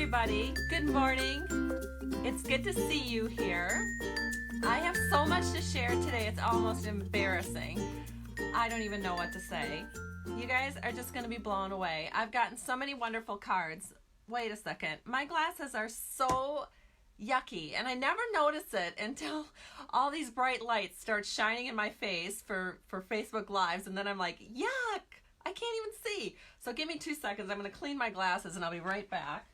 everybody. Good morning. It's good to see you here. I have so much to share today. It's almost embarrassing. I don't even know what to say. You guys are just going to be blown away. I've gotten so many wonderful cards. Wait a second. My glasses are so yucky, and I never notice it until all these bright lights start shining in my face for Facebook Lives, and then I'm like, yuck, I can't even see. So give me 2 seconds. I'm going to clean my glasses, and I'll be right back.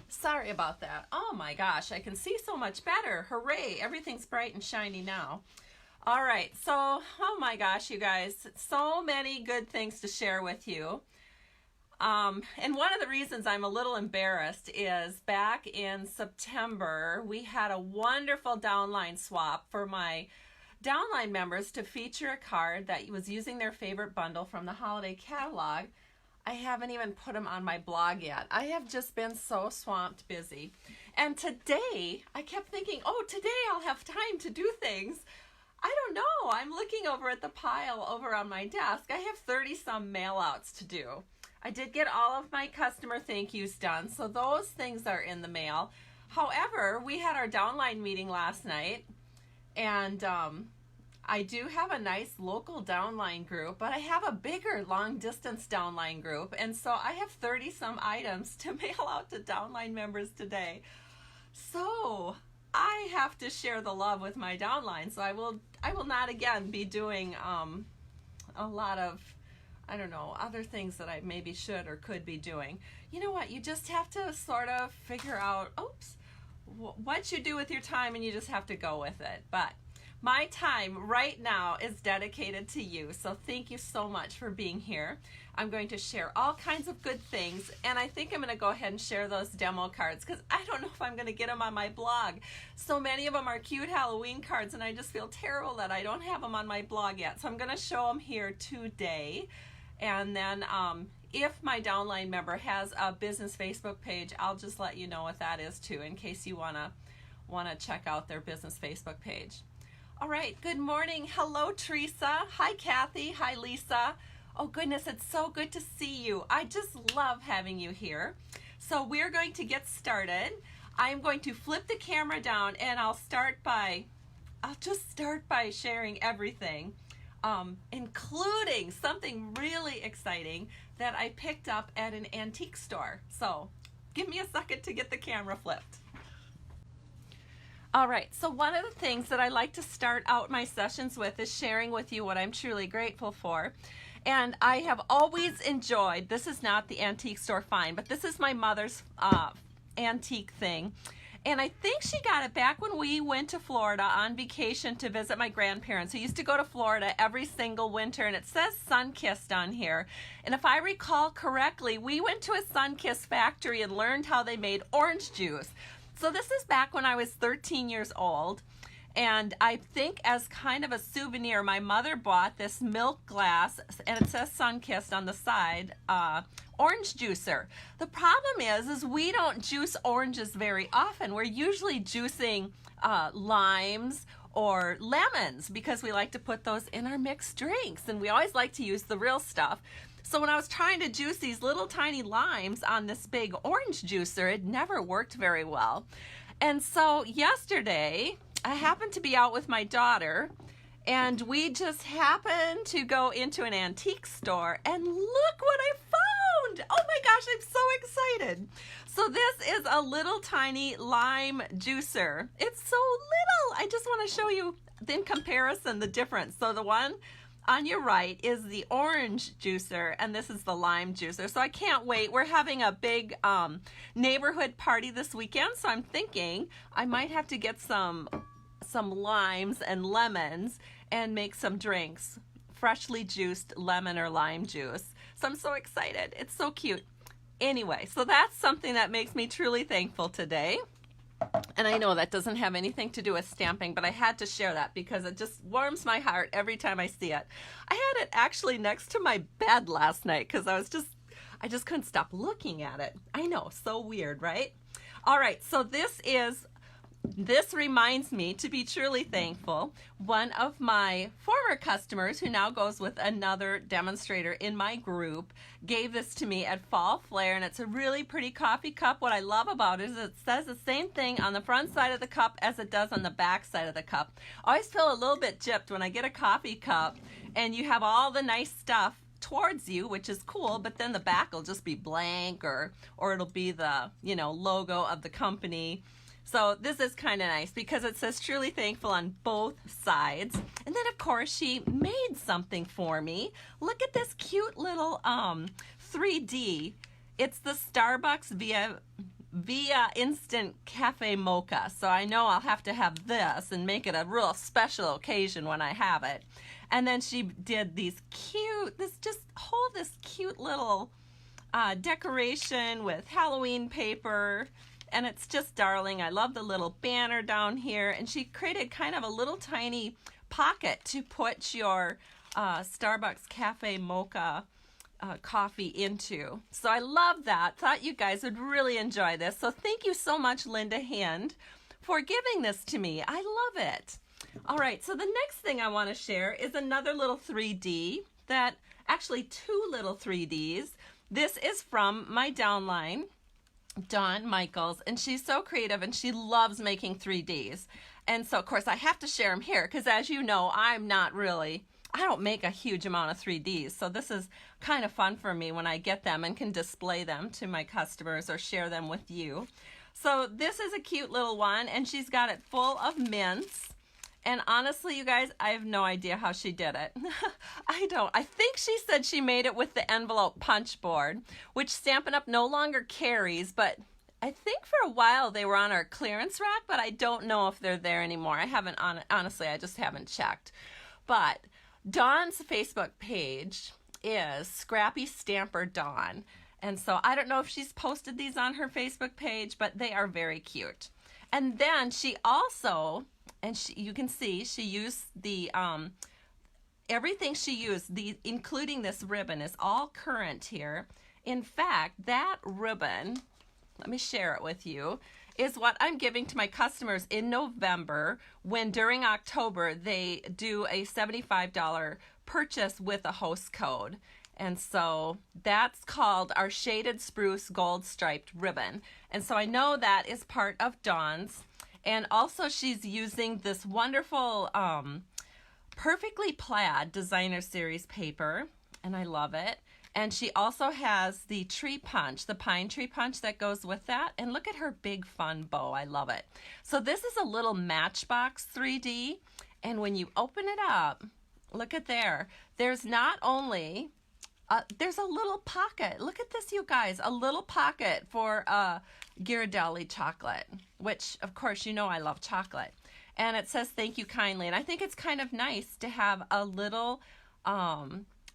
Sorry about that. Oh my gosh, I can see so much better. Hooray, everything's bright and shiny now. All right, so, oh my gosh, you guys, so many good things to share with you. And one of the reasons I'm a little embarrassed is back in September, we had a wonderful downline swap for my downline members to feature a card that was using their favorite bundle from the holiday catalog. I haven't even put them on my blog yet. I have just been so swamped busy. And today, I kept thinking, oh, today I'll have time to do things. I don't know. I'm looking over at the pile over on my desk. I have 30-some mail-outs to do. I did get all of my customer thank yous done, so those things are in the mail. However, we had our downline meeting last night, and I do have a nice local downline group, but I have a bigger long-distance downline group, and so I have 30-some items to mail out to downline members today. So I have to share the love with my downline, so I will not again be doing a lot of, I don't know, other things that I maybe should or could be doing. You know what? You just have to sort of figure out, what you do with your time, and you just have to go with it. But my time right now is dedicated to you, so thank you so much for being here. I'm going to share all kinds of good things, and I think I'm going to go ahead and share those demo cards because I don't know if I'm going to get them on my blog. So many of them are cute Halloween cards, and I just feel terrible that I don't have them on my blog yet. So I'm going to show them here today. And then if my downline member has a business Facebook page, I'll just let you know what that is too, in case you wanna check out their business Facebook page. All right, good morning. Hello, Teresa. Hi, Kathy. Hi, Lisa. Oh goodness, it's so good to see you. I just love having you here. So we're going to get started. I'm going to flip the camera down, and I'll just start by sharing everything. Including something really exciting that I picked up at an antique store. So give me a second to get the camera flipped. All right, so one of the things that I like to start out my sessions with is sharing with you what I'm truly grateful for. And I have always enjoyed, this is not the antique store find, but this is my mother's antique thing. And I think she got it back when we went to Florida on vacation to visit my grandparents, who used to go to Florida every single winter. And it says Sunkissed on here. And if I recall correctly, we went to a Sunkissed factory and learned how they made orange juice. So this is back when I was 13 years old. And I think as kind of a souvenir, my mother bought this milk glass, and it says Sunkissed on the side, orange juicer. The problem is we don't juice oranges very often. We're usually juicing limes or lemons because we like to put those in our mixed drinks, and we always like to use the real stuff. So when I was trying to juice these little tiny limes on this big orange juicer, it never worked very well. And so yesterday, I happened to be out with my daughter, and we just happened to go into an antique store, and look what I found! Oh my gosh, I'm so excited. So this is a little tiny lime juicer. It's so little. I just want to show you in comparison the difference. So the one on your right is the orange juicer, and this is the lime juicer. So I can't wait. We're having a big neighborhood party this weekend, so I'm thinking I might have to get some limes and lemons and make some drinks, freshly juiced lemon or lime juice. So I'm so excited. It's so cute. Anyway, so that's something that makes me truly thankful today. And I know that doesn't have anything to do with stamping, but I had to share that because it just warms my heart every time I see it. I had it actually next to my bed last night because I just couldn't stop looking at it. I know, so weird, right? All right, so this is this reminds me to be truly thankful. One of my former customers, who now goes with another demonstrator in my group, gave this to me at Fall Flair, and it's a really pretty coffee cup. What I love about it is it says the same thing on the front side of the cup as it does on the back side of the cup. I always feel a little bit gypped when I get a coffee cup and you have all the nice stuff towards you, which is cool, but then the back will just be blank, or it'll be the, logo of the company. So this is kind of nice because it says truly thankful on both sides. And then of course she made something for me. Look at this cute little 3D. It's the Starbucks via Instant Cafe Mocha. So I know I'll have to have this and make it a real special occasion when I have it. And then she did this cute little decoration with Halloween paper. And it's just darling. I love the little banner down here. And she created kind of a little tiny pocket to put your Starbucks Cafe Mocha coffee into. So I love that. Thought you guys would really enjoy this. So thank you so much, Linda Hand, for giving this to me. I love it. All right, so the next thing I want to share is another little 3D actually two little 3Ds. This is from my downline, Dawn Michaels, and she's so creative and she loves making 3Ds. And so, of course, I have to share them here because, as you know, I don't make a huge amount of 3Ds. So this is kind of fun for me when I get them and can display them to my customers or share them with you. So this is a cute little one, and she's got it full of mints. And honestly, you guys, I have no idea how she did it. I don't. I think she said she made it with the envelope punch board, which Stampin' Up! No longer carries, but I think for a while they were on our clearance rack, but I don't know if they're there anymore. Honestly, I just haven't checked. But Dawn's Facebook page is Scrappy Stamper Dawn. And so I don't know if she's posted these on her Facebook page, but they are very cute. And then she also, you can see she used the, everything she used, including this ribbon, is all current here. In fact, that ribbon, let me share it with you, is what I'm giving to my customers in November, when during October they do a $75 purchase with a host code. And so that's called our Shaded Spruce Gold Striped Ribbon. And so I know that is part of Dawn's. And also she's using this wonderful Perfectly Plaid Designer Series paper, and I love it. And she also has the tree punch, the pine tree punch that goes with that. And look at her big fun bow. I love it. So this is a little Matchbox 3D. And when you open it up, look at there. There's not only, there's a little pocket. Look at this, you guys. A little pocket for Ghirardelli chocolate, which, of course, you know I love chocolate. And it says, thank you kindly. And I think it's kind of nice to have a little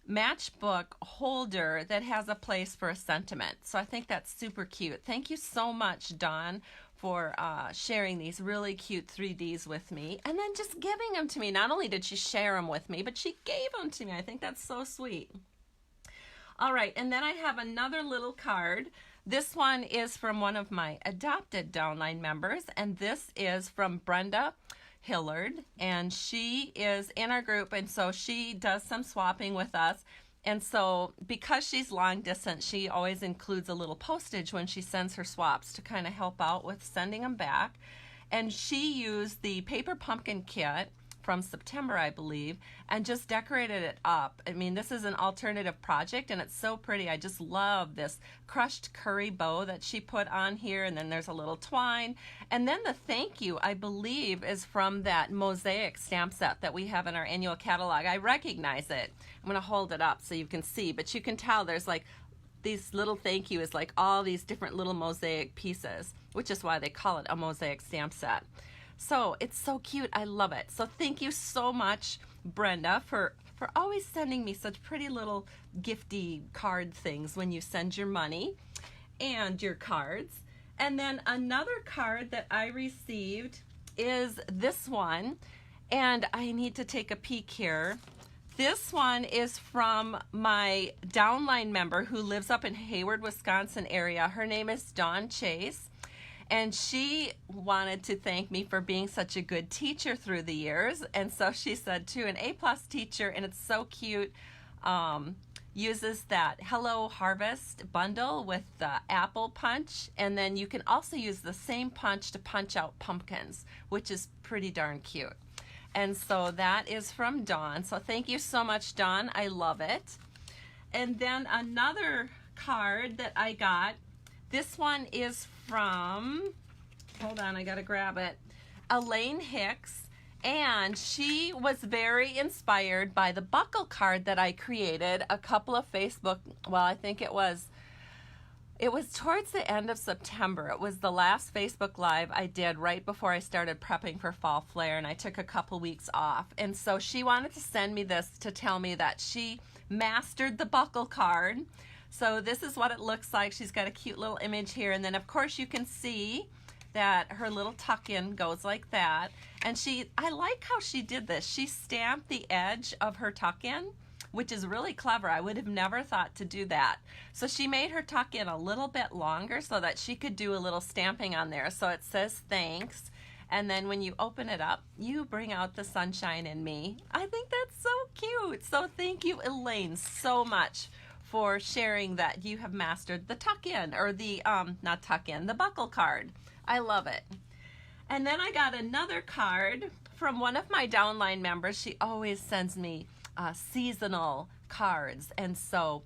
matchbook holder that has a place for a sentiment. So I think that's super cute. Thank you so much, Dawn, for sharing these really cute 3Ds with me and then just giving them to me. Not only did she share them with me, but she gave them to me. I think that's so sweet. All right, and then I have another little card. This one is from one of my adopted downline members, and this is from Brenda Hillard, and she is in our group, and so she does some swapping with us. And so because she's long distance, she always includes a little postage when she sends her swaps to kind of help out with sending them back. And she used the paper pumpkin kit from September, I believe, and just decorated it up. I mean, this is an alternative project, and it's so pretty. I just love this crushed curry bow that she put on here, and then there's a little twine. And then the thank you, I believe, is from that mosaic stamp set that we have in our annual catalog. I recognize it. I'm going to hold it up so you can see, but you can tell there's like these little thank you is like all these different little mosaic pieces, which is why they call it a mosaic stamp set. So it's so cute. I love it. So thank you so much, Brenda, for always sending me such pretty little gifty card things when you send your money and your cards. And then another card that I received is this one, and I need to take a peek here. This one is from my downline member who lives up in Hayward, Wisconsin area. Her name is Dawn Chase. And she wanted to thank me for being such a good teacher through the years. And so she said, too, an A-plus teacher, and it's so cute. Uses that Hello Harvest bundle with the apple punch, and then you can also use the same punch to punch out pumpkins, which is pretty darn cute. And so that is from Dawn. So thank you so much, Dawn. I love it. And then another card that I got, this one is from, hold on, I gotta grab it, Elaine Hicks. And she was very inspired by the buckle card that I created a couple of Facebook, well, I think it was towards the end of September. It was the last Facebook Live I did right before I started prepping for Fall Flare, and I took a couple weeks off. And so she wanted to send me this to tell me that she mastered the buckle card. So this is what it looks like. She's got a cute little image here, and then of course you can see that her little tuck-in goes like that. And I like how she did this. She stamped the edge of her tuck-in, which is really clever. I would have never thought to do that. So she made her tuck-in a little bit longer so that she could do a little stamping on there. So it says thanks. And then when you open it up, you bring out the sunshine in me. I think that's so cute. So thank you, Elaine, so much for sharing that you have mastered the tuck-in, or the, not tuck-in, the buckle card. I love it. And then I got another card from one of my downline members. She always sends me seasonal cards. And so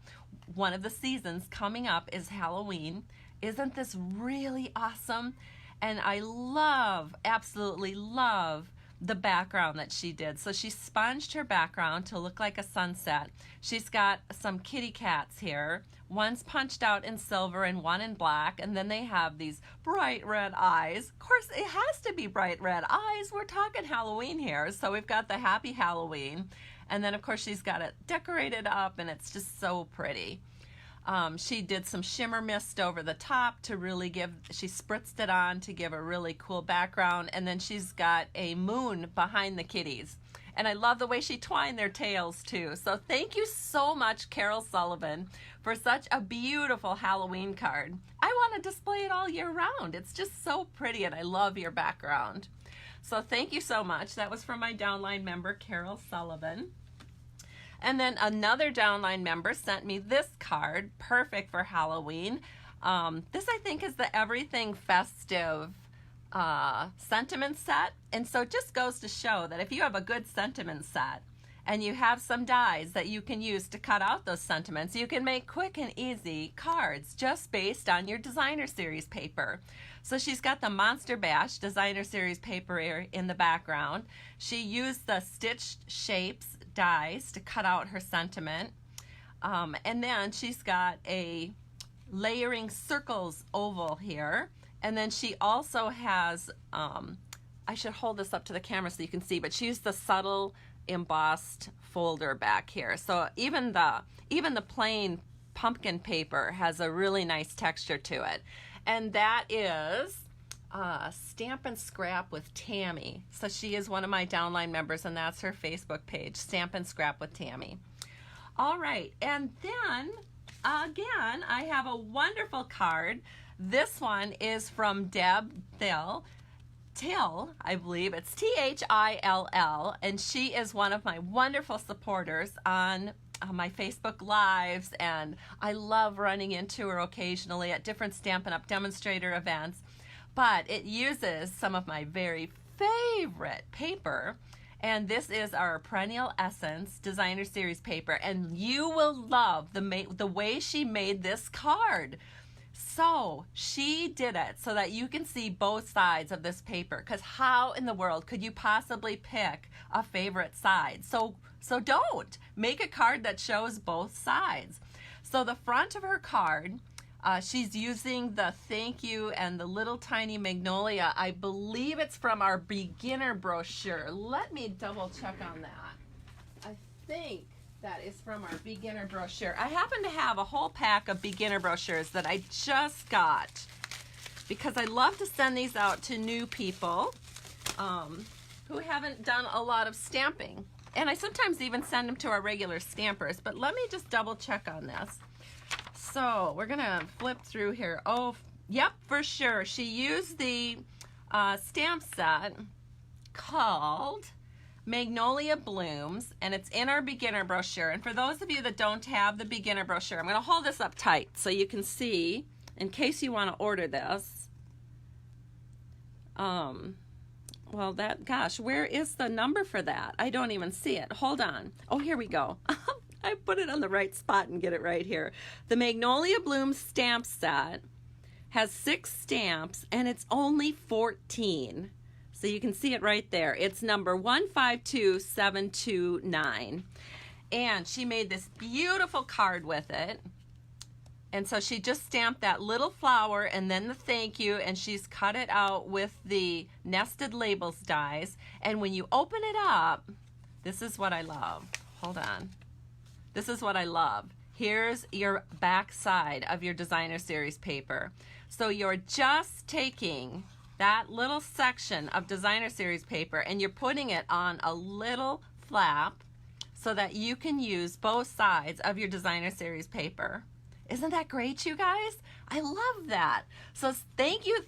one of the seasons coming up is Halloween. Isn't this really awesome? And I love, absolutely love the background that she did. So she sponged her background to look like a sunset. She's got some kitty cats here. One's punched out in silver and one in black, and then they have these bright red eyes. Of course, it has to be bright red eyes. We're talking Halloween here. So we've got the Happy Halloween, and then of course she's got it decorated up, and it's just so pretty. She did some shimmer mist over the top to really she spritzed it on to give a really cool background, and then she's got a moon behind the kitties. And I love the way she twined their tails too. So thank you so much, Carol Sullivan, for such a beautiful Halloween card. I want to display it all year round. It's just so pretty, and I love your background. So thank you so much. That was from my downline member, Carol Sullivan. And then another downline member sent me this card, perfect for Halloween. This, I think, is the Everything Festive sentiment set. And so it just goes to show that if you have a good sentiment set and you have some dies that you can use to cut out those sentiments, you can make quick and easy cards just based on your designer series paper. So she's got the Monster Bash designer series paper in the background. She used the stitched shapes dies to cut out her sentiment. And then she's got a layering circles oval here. And then she also has, I should hold this up to the camera so you can see, but she used the subtle embossed folder back here. So even the plain pumpkin paper has a really nice texture to it. And that is Stamp and Scrap with Tammy. So she is one of my downline members, and that's her Facebook page, Stamp and Scrap with Tammy. All right, and then again, I have a wonderful card. This one is from Deb Thill, I believe. It's Thill, and she is one of my wonderful supporters on my Facebook Lives, and I love running into her occasionally at different Stampin' Up! Demonstrator events. But it uses some of my very favorite paper, and this is our Perennial Essence Designer Series paper, and you will love the way she made this card. So she did it so that you can see both sides of this paper, because how in the world could you possibly pick a favorite side? So don't. Make a card that shows both sides. So the front of her card, she's using the thank you and the little tiny magnolia. I believe it's from our beginner brochure. Let me double check on that. I think that is from our beginner brochure. I happen to have a whole pack of beginner brochures that I just got because I love to send these out to new people who haven't done a lot of stamping. And I sometimes even send them to our regular stampers, but let me just double check on this. So we're gonna flip through here. Oh, Yep, for sure. She used the stamp set called Magnolia Blooms, and it's in our beginner brochure. And for those of you that don't have the beginner brochure, I'm going to hold this up tight so you can see in case you want to order this. Well, gosh, where is the number for that? I don't even see it. Hold on. Oh, here we go. I put it on the right spot and get it right here. The Magnolia Bloom stamp set has 6 stamps, and it's only $14. So you can see it right there. It's number 152729. And she made this beautiful card with it. And so she just stamped that little flower and then the thank you, and she's cut it out with the nested labels dies. And when you open it up, this is what I love. Hold on. This is what I love. Here's your back side of your designer series paper. So you're just taking that little section of designer series paper and you're putting it on a little flap so that you can use both sides of your designer series paper. Isn't that great, you guys? I love that. So thank you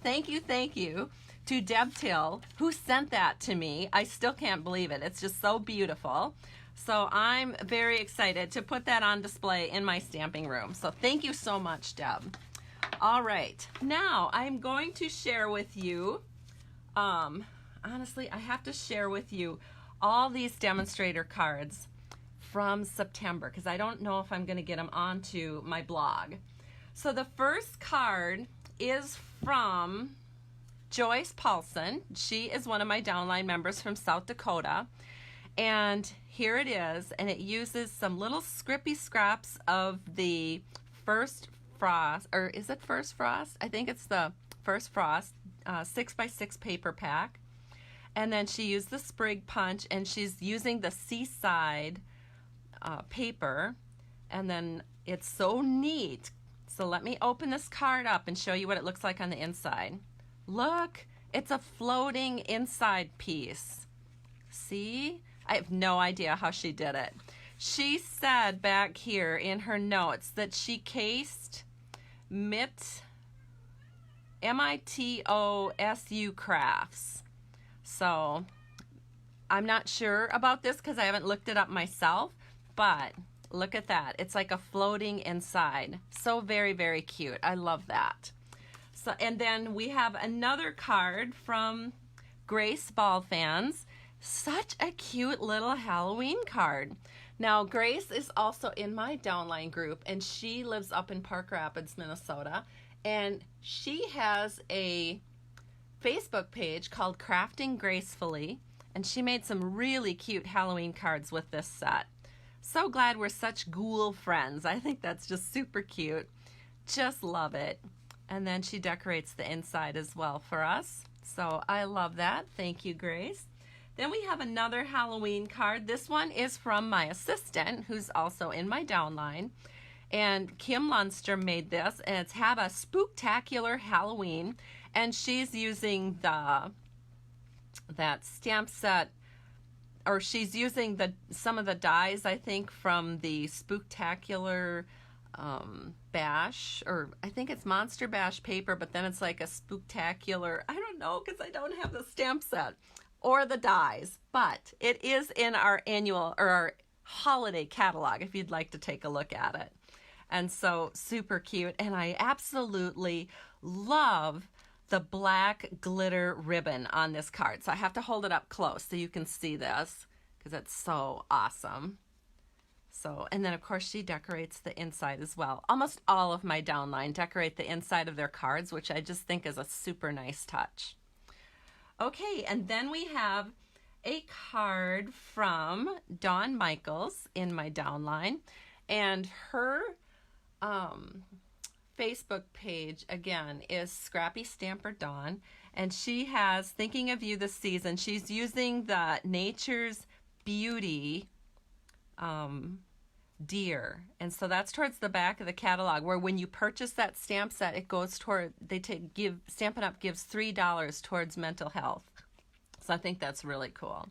to Deb Till, who sent that to me. I still can't believe it. It's just so beautiful. So I'm very excited to put that on display in my stamping room. So thank you so much, Deb. All right, now I'm going to share with you, honestly, I have to share with you all these demonstrator cards from September because I don't know if I'm going to get them onto my blog. So the first card is from Joyce Paulson. She is one of my downline members from South Dakota. And here it is, and it uses some little scrippy scraps of the First Frost, or is it First Frost? I think it's the First Frost 6x6 paper pack. And then she used the sprig punch, and she's using the Seaside paper. And then it's so neat. So let me open this card up and show you what it looks like on the inside. Look, it's a floating inside piece. See? I have no idea how she did it. She said back here in her notes that she cased MITOSU crafts. So I'm not sure about this because I haven't looked it up myself, but look at that. It's like a floating inside. So very, very cute. I love that. So, and then we have another card from Grace Ball Fans. Such a cute little Halloween card. Now, Grace is also in my downline group, and she lives up in Park Rapids, Minnesota, and she has a Facebook page called Crafting Gracefully, and she made some really cute Halloween cards with this set. So glad we're such ghoul friends. I think that's just super cute. Just love it. And then she decorates the inside as well for us. So I love that. Thank you, Grace. Then we have another Halloween card. This one is from my assistant, who's also in my downline. And Kim Lunster made this, and it's have a spooktacular Halloween. And she's using that stamp set, or she's using some of the dies, I think, from the spooktacular bash, or I think it's Monster Bash paper, but then it's like a spooktacular, I don't know, because I don't have the stamp set or the dies, but it is in our annual or our holiday catalog if you'd like to take a look at it. And so super cute, and I absolutely love the black glitter ribbon on this card. So I have to hold it up close so you can see this because it's so awesome. So, and then of course she decorates the inside as well. Almost all of my downline decorate the inside of their cards, which I just think is a super nice touch. Okay, and then we have a card from Dawn Michaels in my downline, and her Facebook page again is Scrappy Stamper Dawn, and she has Thinking of You this season. She's using the Nature's Beauty deer, and so that's towards the back of the catalog, where when you purchase that stamp set, it goes toward, Stampin' Up gives $3 towards mental health. So I think that's really cool.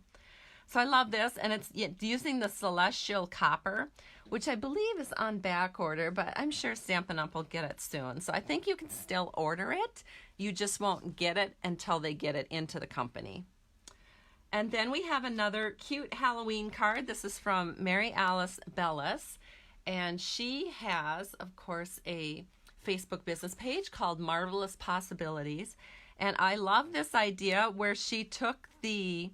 So I love this, and it's using the Celestial Copper, which I believe is on back order, but I'm sure Stampin' Up! Will get it soon. So I think you can still order it. You just won't get it until they get it into the company. And then we have another cute Halloween card. This is from Mary Alice Bellus. And she has, of course, a Facebook business page called Marvelous Possibilities. And I love this idea where she took the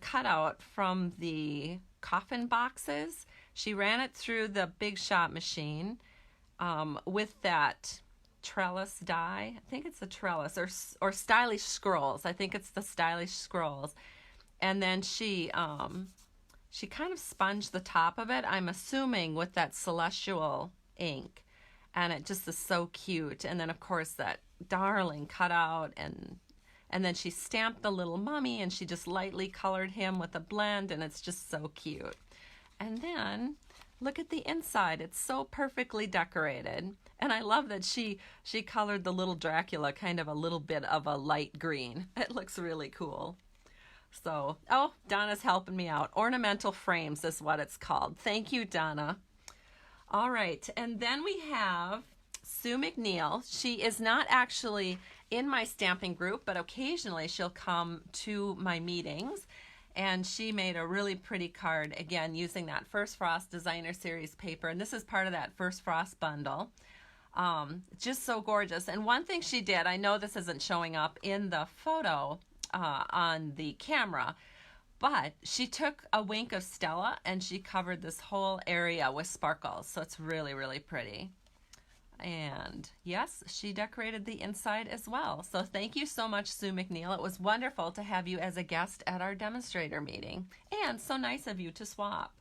cutout from the coffin boxes. She ran it through the Big Shot machine with that trellis die. I think it's the trellis or stylish scrolls. I think it's the stylish scrolls. And then she kind of sponged the top of it, I'm assuming, with that celestial ink. And it just is so cute. And then, of course, that darling cutout. And then she stamped the little mummy, and she just lightly colored him with a blend. And it's just so cute. And then, look at the inside. It's so perfectly decorated. And I love that she colored the little Dracula kind of a little bit of a light green. It looks really cool. So, oh, Donna's helping me out. Ornamental frames is what it's called. Thank you, Donna. All right, and then we have Sue McNeal. She is not actually in my stamping group, but occasionally she'll come to my meetings. And she made a really pretty card, again, using that First Frost Designer Series paper. And this is part of that First Frost bundle. Just so gorgeous. And one thing she did, I know this isn't showing up in the photo on the camera, but she took a wink of Stella and she covered this whole area with sparkles. So it's really, really pretty. And yes, she decorated the inside as well. So thank you so much, Sue McNeal. It was wonderful to have you as a guest at our demonstrator meeting. And so nice of you to swap.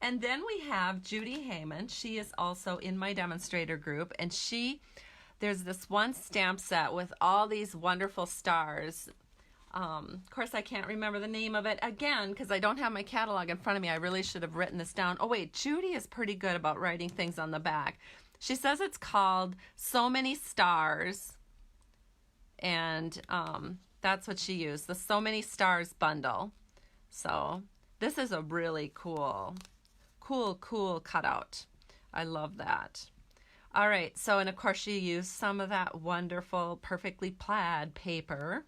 And then we have Judy Heyman. She is also in my demonstrator group. And there's this one stamp set with all these wonderful stars. Of course, I can't remember the name of it again because I don't have my catalog in front of me. I really should have written this down. Oh, wait, Judy is pretty good about writing things on the back. She says it's called So Many Stars, and that's what she used, the So Many Stars bundle. So this is a really cool cutout. I love that. All right, so, and of course she used some of that wonderful, perfectly plaid paper.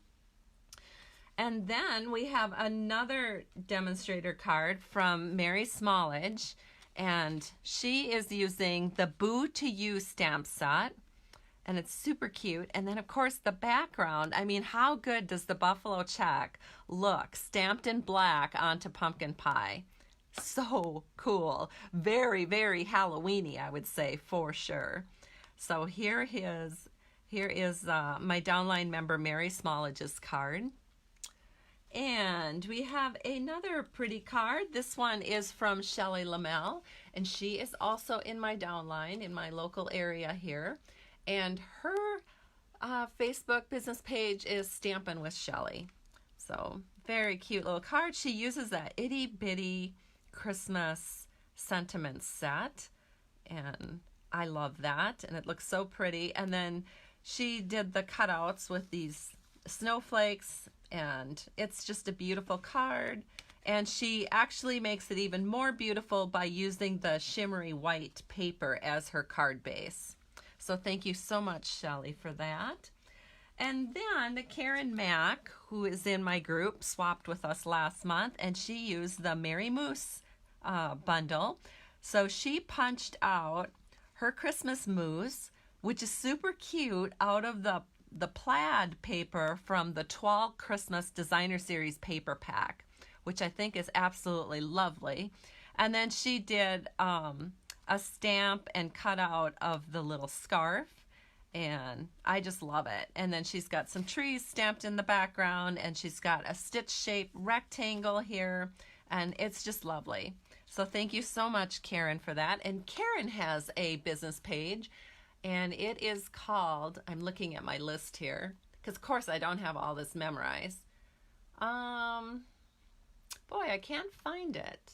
And then we have another demonstrator card from Mary Smallage, and she is using the Boo to You stamp set, and it's super cute. And then, of course, the background. I mean, how good does the buffalo check look stamped in black onto pumpkin pie? So cool. Very, very Halloween-y, I would say, for sure. So here is my downline member Mary Smallage's card. And we have another pretty card. This one is from Shelley Lamell, and she is also in my downline in my local area here. And her Facebook business page is Stampin' with Shelley. So very cute little card. She uses that itty bitty Christmas sentiment set, and I love that, and it looks so pretty. And then she did the cutouts with these snowflakes, and it's just a beautiful card. And she actually makes it even more beautiful by using the shimmery white paper as her card base. So thank you so much, Shelley, for that. And then Karen Mack, who is in my group, swapped with us last month, and she used the Merry Moose bundle. So she punched out her Christmas moose, which is super cute, out of the plaid paper from the Toile Christmas Designer Series paper pack, which I think is absolutely lovely. And then she did a stamp and cutout of the little scarf, and I just love it. And then she's got some trees stamped in the background, and she's got a stitch-shaped rectangle here, and it's just lovely. So thank you so much, Karen, for that. And Karen has a business page, and it is called, I'm looking at my list here, because of course I don't have all this memorized. Boy, I can't find it.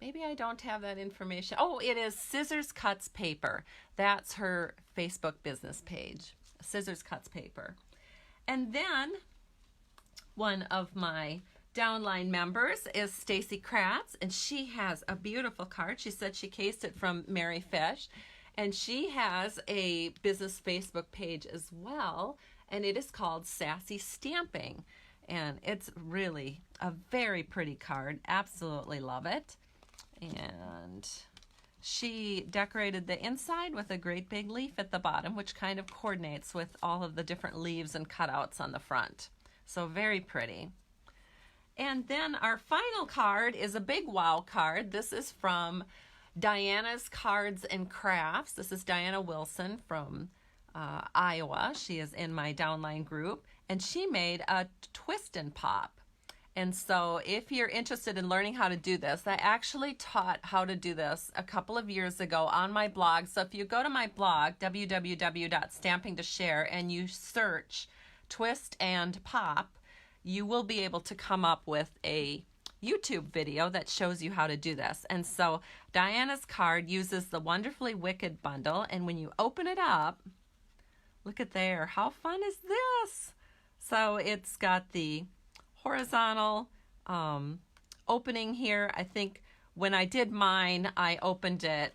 Maybe I don't have that information. Oh, it is Scissors Cuts Paper. That's her Facebook business page, Scissors Cuts Paper. And then one of my Downline members is Stacie Kratz, and she has a beautiful card. She said she cased it from Mary Fish, and she has a business Facebook page as well, and it is called Sassy Stamping, and it's really a very pretty card. Absolutely love it. And she decorated the inside with a great big leaf at the bottom, which kind of coordinates with all of the different leaves and cutouts on the front. So very pretty. And then our final card is a big wow card. This is from Diana's Cards and Crafts. This is Diana Wilson from Iowa. She is in my downline group, and she made a twist and pop. And so if you're interested in learning how to do this, I actually taught how to do this a couple of years ago on my blog. So if you go to my blog, www.stamping2share, and you search twist and pop, you will be able to come up with a YouTube video that shows you how to do this. And so Diana's card uses the Wonderfully Wicked bundle, and when you open it up, look at there, how fun is this? So it's got the horizontal opening here. I think when I did mine, I opened it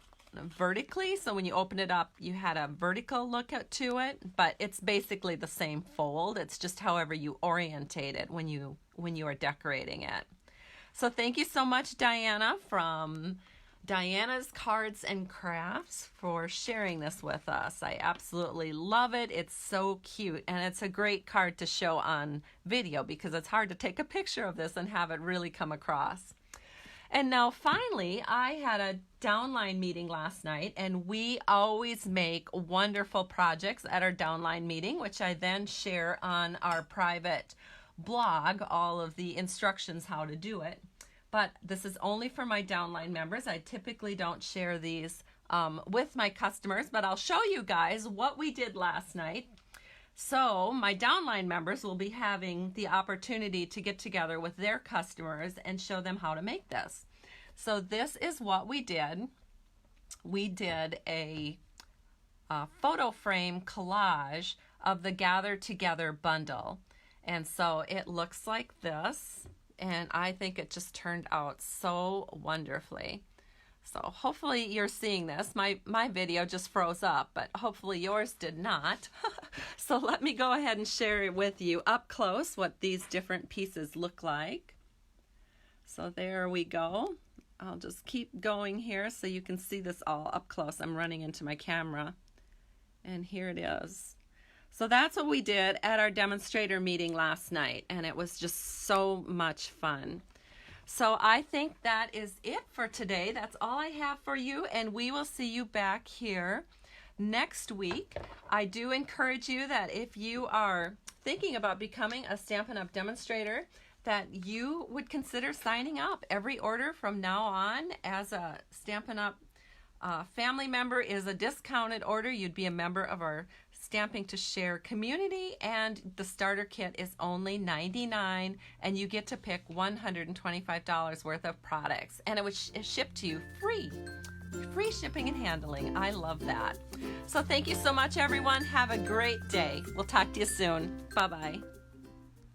vertically, so when you open it up, you had a vertical look to it, but it's basically the same fold. It's just however you orientate it when you are decorating it. So thank you so much, Diana, from Diana's Cards and Crafts, for sharing this with us. I absolutely love it. It's so cute, and it's a great card to show on video because it's hard to take a picture of this and have it really come across. And now finally, I had a downline meeting last night, and we always make wonderful projects at our downline meeting, which I then share on our private blog, all of the instructions how to do it. But this is only for my downline members. I typically don't share these with my customers, but I'll show you guys what we did last night. So my downline members will be having the opportunity to get together with their customers and show them how to make this. So this is what we did. We did a photo frame collage of the Gather Together bundle. And so it looks like this, and I think it just turned out so wonderfully. So hopefully you're seeing this. My video just froze up, but hopefully yours did not. So let me go ahead and share it with you up close what these different pieces look like. So there we go. I'll just keep going here so you can see this all up close. I'm running into my camera, and here it is. So that's what we did at our demonstrator meeting last night, and it was just so much fun. So I think that is it for today. That's all I have for you, and we will see you back here next week. I do encourage you that if you are thinking about becoming a Stampin' Up! Demonstrator, that you would consider signing up. Every order from now on as a Stampin' Up! Family member is a discounted order. You'd be a member of our Stamping to Share community, and the starter kit is only $99, and you get to pick $125 worth of products, and it was shipped to you free shipping and handling. I love that. So thank you so much, everyone. Have a great day. We'll talk to you soon. Bye-bye.